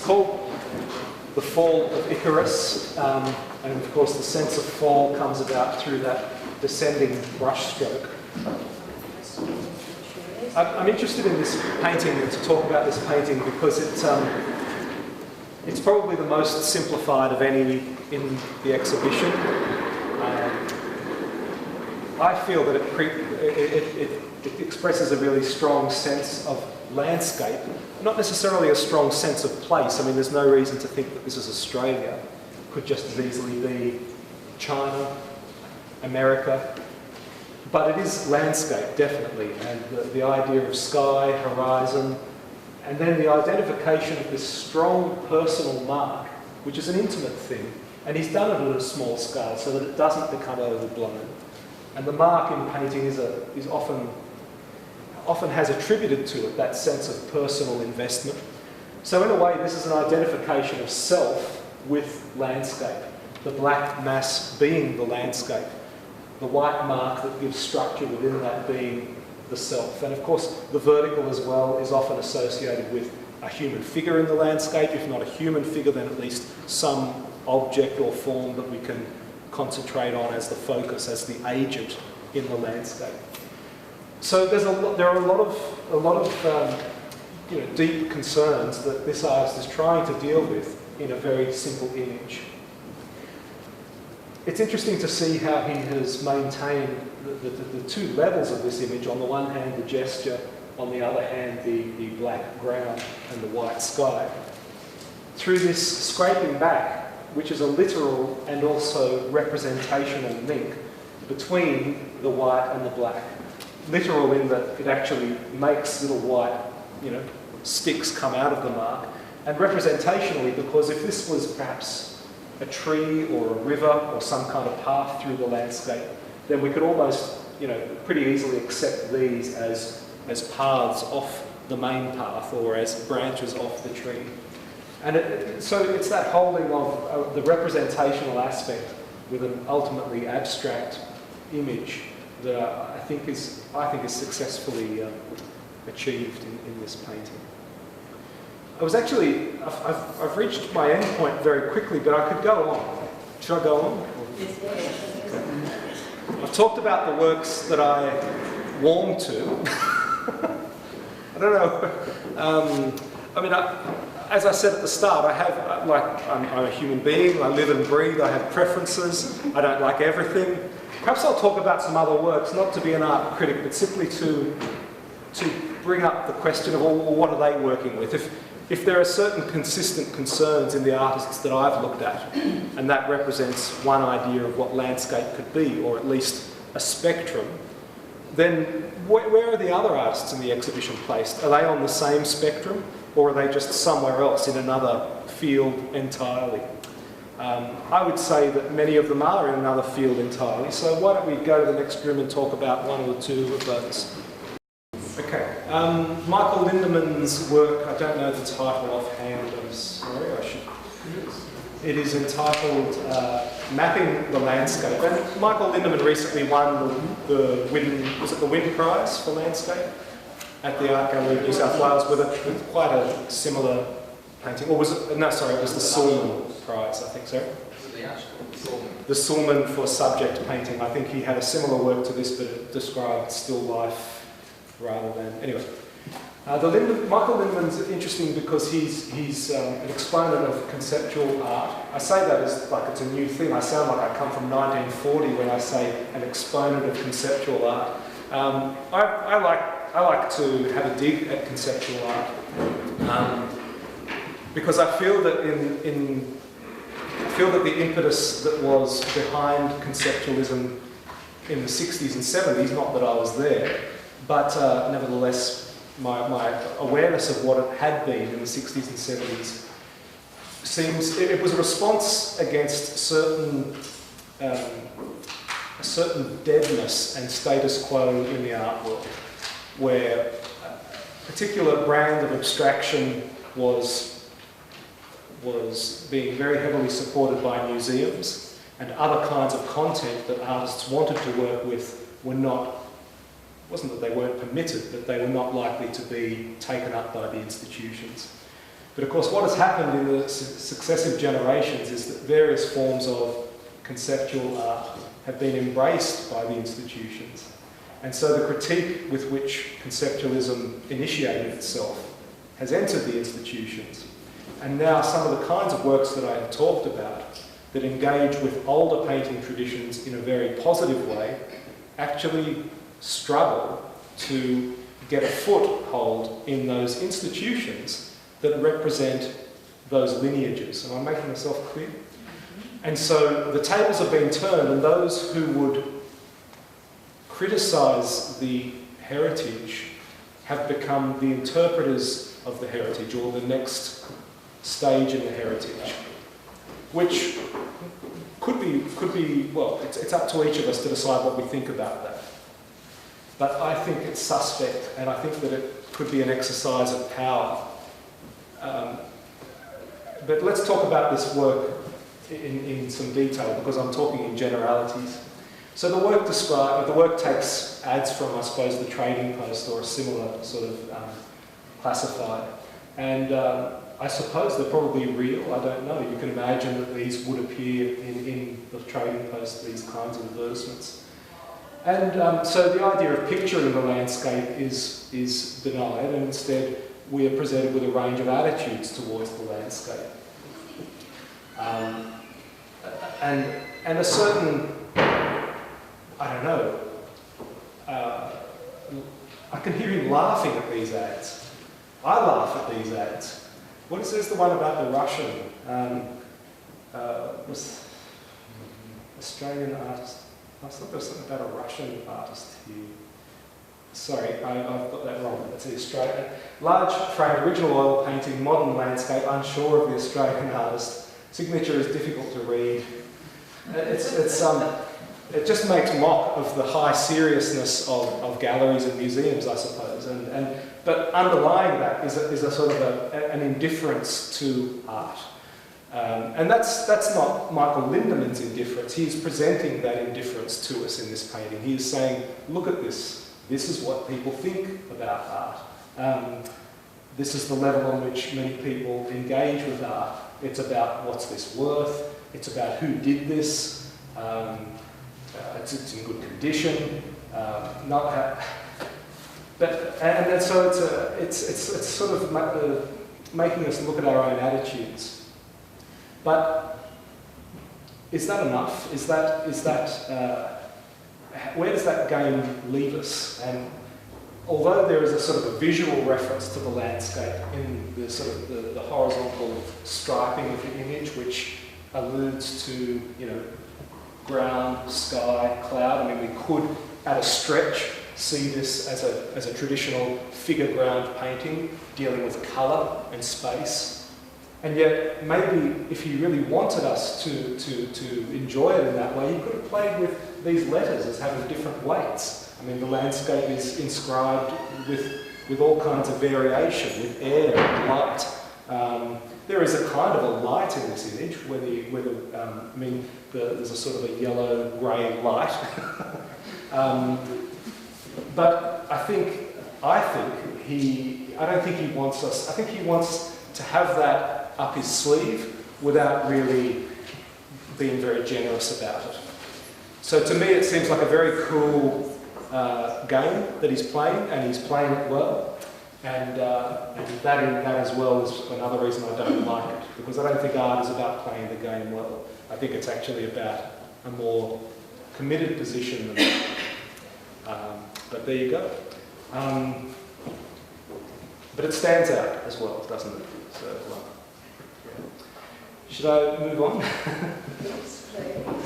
called The Fall of Icarus, and of course the sense of fall comes about through that descending brushstroke. I'm interested in this painting and to talk about this painting because it's probably the most simplified of any in the exhibition. I feel that it expresses a really strong sense of landscape, not necessarily a strong sense of place. I mean, there's no reason to think that this is Australia. It could just as easily be China, America. But it is landscape, definitely, and the idea of sky, horizon, and then the identification of this strong personal mark, which is an intimate thing, and he's done it at a small scale so that it doesn't become overblown. And the mark in painting is often has attributed to it that sense of personal investment. So in a way, this is an identification of self with landscape, the black mass being the landscape, the white mark that gives structure within that being the self. And of course, the vertical as well is often associated with a human figure in the landscape. If not a human figure, then at least some object or form that we can concentrate on as the focus, as the agent in the landscape. So there are a lot of deep concerns that this artist is trying to deal with in a very simple image. It's interesting to see how he has maintained the two levels of this image. On the one hand, the gesture, on the other hand, the black ground and the white sky. Through this scraping back, which is a literal and also representational link between the white and the black. Literal in that it actually makes little white, sticks come out of the mark, and representationally because if this was perhaps a tree or a river or some kind of path through the landscape, then we could almost, pretty easily accept these as paths off the main path or as branches off the tree. And so it's that holding of the representational aspect with an ultimately abstract image that I think is successfully achieved in this painting. I've reached my end point very quickly, but I could go on. Should I go on? Okay. I've talked about the works that I warm to. I don't know. As I said at the start, I'm a human being, I live and breathe, I have preferences, I don't like everything. Perhaps I'll talk about some other works, not to be an art critic, but simply to bring up the question of, well, what are they working with? If there are certain consistent concerns in the artists that I've looked at, and that represents one idea of what landscape could be, or at least a spectrum, then where are the other artists in the exhibition placed? Are they on the same spectrum? Or are they just somewhere else in another field entirely? I would say that many of them are in another field entirely, so why don't we go to the next room and talk about one or two of those. Okay, Michael Lindemann's work, I don't know the title offhand, I'm sorry, I should. It is entitled Mapping the Landscape, and Michael Lindemann recently won the Wynne Prize for Landscape at the Art Gallery of New South Wales with quite a similar painting. Or was it? No, sorry, it was the Sulman Prize, I think so. The Sulman for subject painting. I think he had a similar work to this, but it described still life rather than. Anyway, Michael Lindemann's interesting because he's an exponent of conceptual art. I say that as like it's a new thing. I sound like I come from 1940 when I say an exponent of conceptual art. I like to have a dig at conceptual art because I feel that the impetus that was behind conceptualism in the 60s and 70s, not that I was there, but nevertheless my awareness of what it had been in the 60s and 70s seems it was a response against a certain deadness and status quo in the art world, where a particular brand of abstraction was being very heavily supported by museums, and other kinds of content that artists wanted to work with were not, wasn't that they weren't permitted, but they were not likely to be taken up by the institutions. But of course what has happened in the successive generations is that various forms of conceptual art have been embraced by the institutions. And so the critique with which conceptualism initiated itself has entered the institutions. And now some of the kinds of works that I have talked about that engage with older painting traditions in a very positive way actually struggle to get a foothold in those institutions that represent those lineages. Am I making myself clear? And so the tables have been turned, and those who would criticise the heritage have become the interpreters of the heritage, or the next stage in the heritage, which could be well, it's up to each of us to decide what we think about that. But I think it's suspect, and I think that it could be an exercise of power. But let's talk about this work in some detail, because I'm talking in generalities. So the work takes ads from, I suppose, the Trading Post or a similar sort of classified. And I suppose they're probably real, I don't know. You can imagine that these would appear in the Trading Post, these kinds of advertisements. And so the idea of picturing the landscape is denied, and instead we are presented with a range of attitudes towards the landscape. And a certain, I don't know, I can hear him laughing at these ads. I laugh at these ads. What is this, the one about the Russian, was Australian artist? I thought there was something about a Russian artist here. Sorry, I've got that wrong. That's the Australian. Large frame, original oil painting, modern landscape, unsure of the Australian artist. Signature is difficult to read. It just makes mock of the high seriousness of galleries and museums, I suppose. But underlying that is a sort of an indifference to art. And that's not Michael Lindemann's indifference. He's presenting that indifference to us in this painting. He is saying, look at this. This is what people think about art. This is the level on which many people engage with art. It's about what's this worth. It's about who did this. It's in good condition. So it's sort of making us look at our own attitudes. But is that enough? Is that where does that game leave us? And although there is a sort of a visual reference to the landscape in the sort of the horizontal striping of the image, which alludes to, you know, ground, sky, cloud. I mean, we could, at a stretch, see this as a traditional figure ground painting dealing with colour and space. And yet, maybe if he really wanted us to enjoy it in that way, he could have played with these letters as having different weights. I mean, the landscape is inscribed with all kinds of variation, with air and light. There is a kind of a light in this image, there's a sort of a yellow-grey light. But I don't think he wants us, I think he wants to have that up his sleeve without really being very generous about it. So to me it seems like a very cool game that he's playing, and he's playing it well. And that as well is another reason I don't like it, because I don't think art is about playing the game well. I think it's actually about a more committed position than that. But there you go. But it stands out as well, doesn't it? So, yeah. Should I move on? Yes, please.